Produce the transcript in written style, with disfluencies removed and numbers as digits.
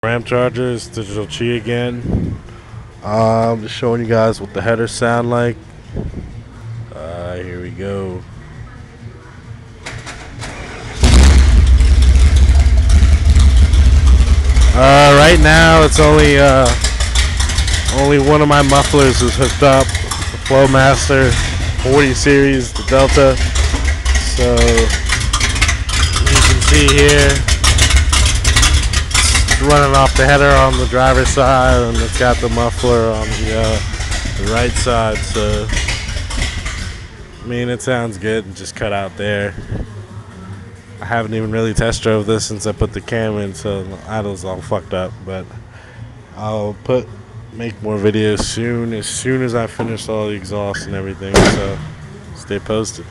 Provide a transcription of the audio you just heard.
Ram Chargers, Digital Chi again. Just showing you guys what the headers sound like. Here we go. Right now it's only one of my mufflers is hooked up. The Flowmaster 40 series, the Delta. So you can see here, it's running off the header on the driver's side, and it's got the muffler on the right side. So I mean, it sounds good. Just cut out there. I haven't even really test drove this since I put the cam in, so the idle's all fucked up. But I'll make more videos soon as I finish all the exhaust and everything. So stay posted.